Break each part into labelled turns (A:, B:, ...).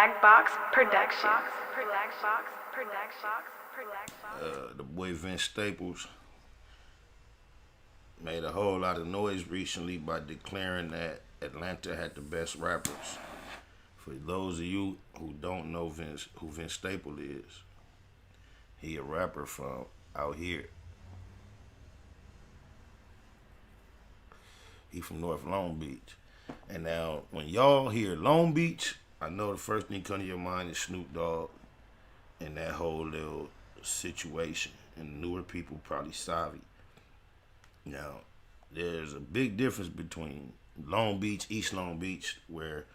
A: Black Box Productions.
B: The boy Vince Staples made a whole lot of noise recently by declaring that Atlanta had the best rappers. For those of you who don't know who Vince Staples is, he a rapper from out here. He from North Long Beach. And now, when y'all hear Long Beach, I know the first thing come to your mind is Snoop Dogg and that whole little situation. And newer people probably savvy. Now, there's a big difference between Long Beach, East Long Beach, where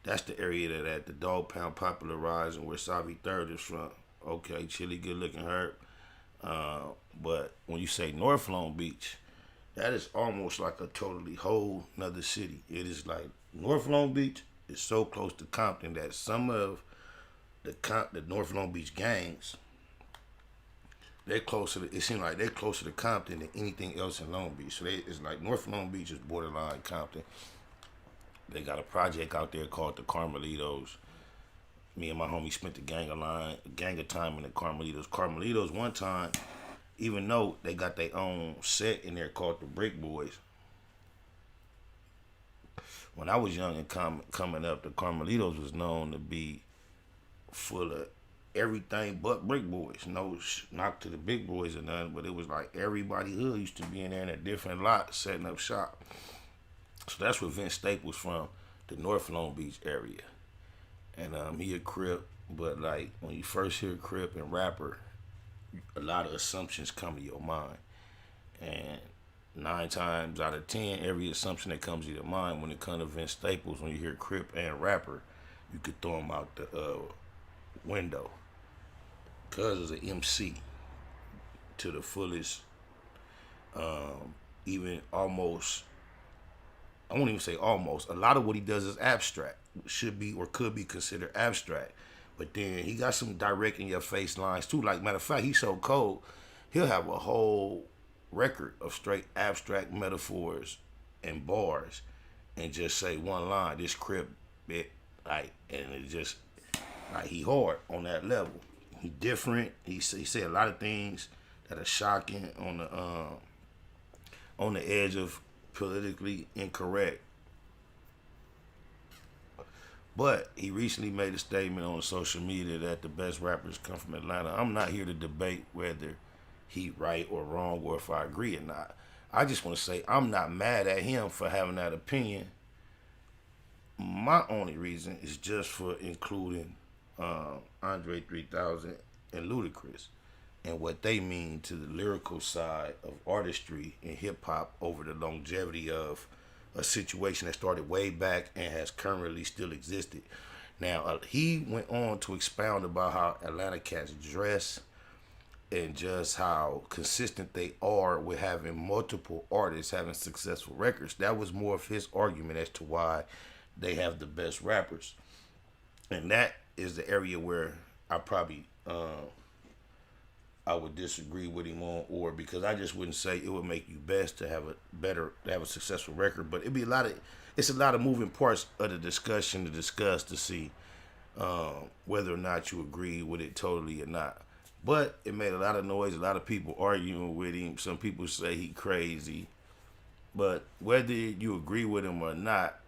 B: that's the area that the Dog Pound popularized and where Savvy Third is from. Okay, chilly, good looking herb. But when you say North Long Beach, that is almost like a totally whole nother city. It is like North Long Beach is so close to Compton that some of the North Long Beach gangs, they're closer to, it seems like they're closer to Compton than anything else in Long Beach. So it's like North Long Beach is borderline Compton. They got a project out there called the Carmelitos. Me and my homie spent the gang of time in the Carmelitos. Carmelitos one time, even though they got their own set in there called the Brick Boys. When I was young and coming up, the Carmelitos was known to be full of everything but Brick Boys. No knock to the big boys or nothing, but it was like everybody hood used to be in there in a different lot setting up shop. So that's where Vince Staples from, the North Long Beach area. And he a Crip, but like when you first hear Crip and rapper, a lot of assumptions come to your mind. And 9 times out of 10, every assumption that comes to your mind when it comes to Vince Staples, when you hear Crip and rapper, you could throw him out the window. Cuz is an MC to the fullest, even almost, I won't even say almost, a lot of what he does is abstract, should be or could be considered abstract. But then he got some direct in your face lines too. Like, matter of fact, he's so cold, he'll have a whole record of straight abstract metaphors and bars and just say one line, this Crip bit, like, and it just, like, he hard on that level. He different. He say a lot of things that are shocking on the edge of politically incorrect. But he recently made a statement on social media that the best rappers come from Atlanta. I'm not here to debate whether he right or wrong or if I agree or not. I just want to say I'm not mad at him for having that opinion. My only reason is just for including Andre 3000 and Ludacris and what they mean to the lyrical side of artistry and hip hop over the longevity of a situation that started way back and has currently still existed. Now, he went on to expound about how Atlanta cats dress and just how consistent they are with having multiple artists having successful records. That was more of his argument as to why they have the best rappers. And that is the area where I probably I would disagree with him on, or because I just wouldn't say it would make you best to have a successful record, but it's a lot of moving parts of the discussion to discuss to see whether or not you agree with it totally or not. But it made a lot of noise, a lot of people arguing with him. Some people say he crazy, but whether you agree with him or not,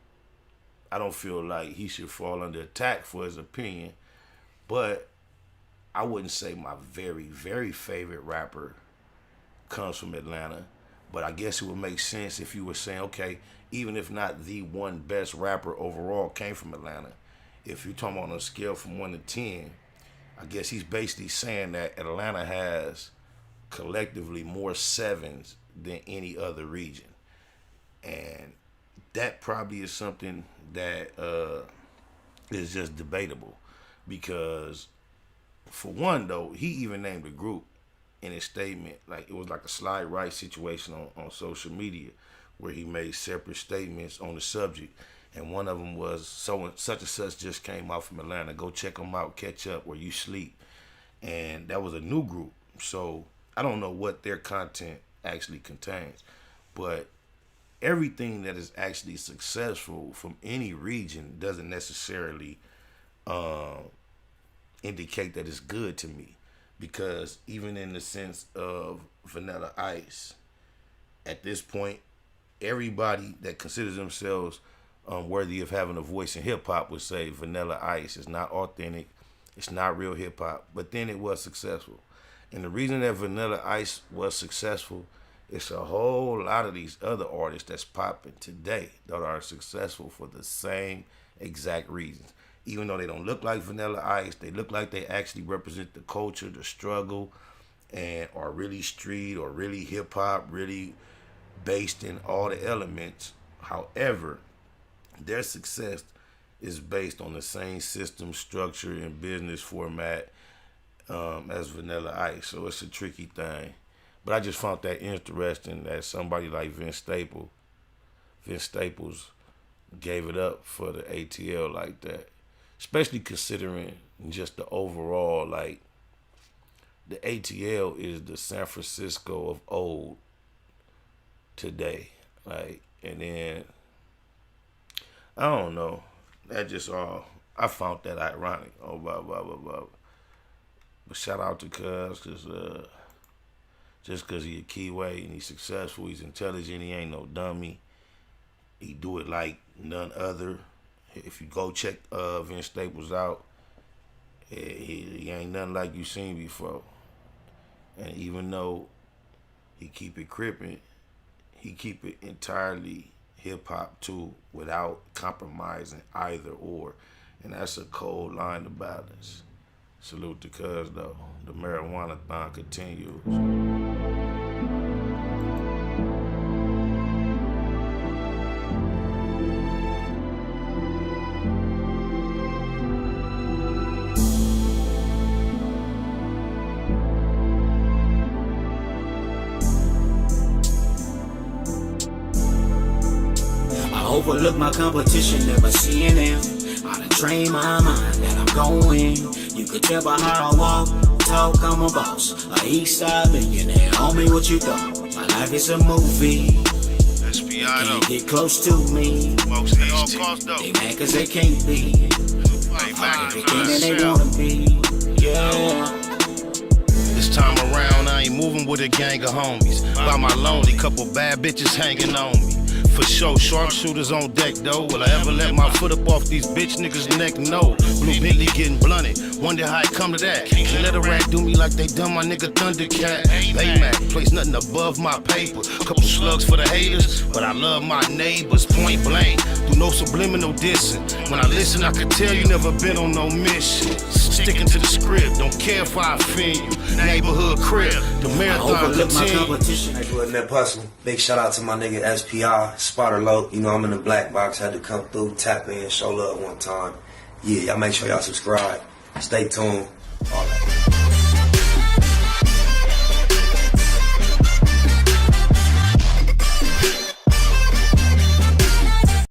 B: I don't feel like he should fall under attack for his opinion. But I wouldn't say my very, very favorite rapper comes from Atlanta, but I guess it would make sense if you were saying, okay, even if not the one best rapper overall came from Atlanta, if you're talking on a scale from 1 to 10, I guess he's basically saying that Atlanta has collectively more sevens than any other region. And that probably is something that is just debatable because, for one, though, he even named a group in his statement. Like, it was like a slide right situation on social media where he made separate statements on the subject. And one of them was, such and such just came out from Atlanta. Go check them out, catch up where you sleep. And that was a new group. So I don't know what their content actually contains. But everything that is actually successful from any region doesn't necessarily indicate that it's good to me, because even in the sense of Vanilla Ice, at this point, everybody that considers themselves worthy of having a voice in hip hop would say Vanilla Ice is not authentic, it's not real hip hop. But then it was successful, and the reason that Vanilla Ice was successful, it's a whole lot of these other artists that's popping today that are successful for the same exact reasons. Even though they don't look like Vanilla Ice, they look like they actually represent the culture, the struggle, and are really street or really hip hop, really based in all the elements. However, their success is based on the same system, structure, and business format as Vanilla Ice. So it's a tricky thing. But I just found that interesting that somebody like Vince Staples gave it up for the ATL like that. Especially considering just the overall, like, the ATL is the San Francisco of old today. Like, and then, I don't know. That just all, I found that ironic. Oh, blah, blah, blah, blah. But shout out to Cuz, because just because he a keyway and he's successful, he's intelligent, he ain't no dummy. He do it like none other. If you go check Vince Staples out, he ain't nothing like you seen before. And even though he keep it crippin', he keep it entirely hip-hop too, without compromising either or. And that's a cold line to balance. Salute to Cuz though. The marijuana thon continues.
C: Overlook my competition, never seeing them. I done train my mind that I'm going. You could tell by how I walk, talk, I'm a boss. A east side millionaire, homie, what you thought? My life is a movie. Can't get close to me. They mad cause they can't be. I'm everything that they wanna be. Yeah.
D: This time around, I ain't moving with a gang of homies. By my lonely, couple bad bitches hanging on me. For sure, sharpshooters on deck though. Will I ever let my foot up off these bitch niggas' neck? No. Blue Bentley getting blunted. Wonder how it come to that. Can't let a rat do me like they done my nigga Thundercat. Baymax, place nothing above my paper. Couple slugs for the haters, but I love my neighbors. Point blank, do no subliminal dissing. When I listen, I can tell you never been on no mission. Sticking to the script, don't care if I offend you. Neighborhood crib, the marathon continues.
E: Hey, good net hustle. Big shout out to my nigga SPI, Spotter Low. You know I'm in the black box, had to come through, tap in, show love one time. Yeah, y'all make sure y'all subscribe. Stay tuned. All that.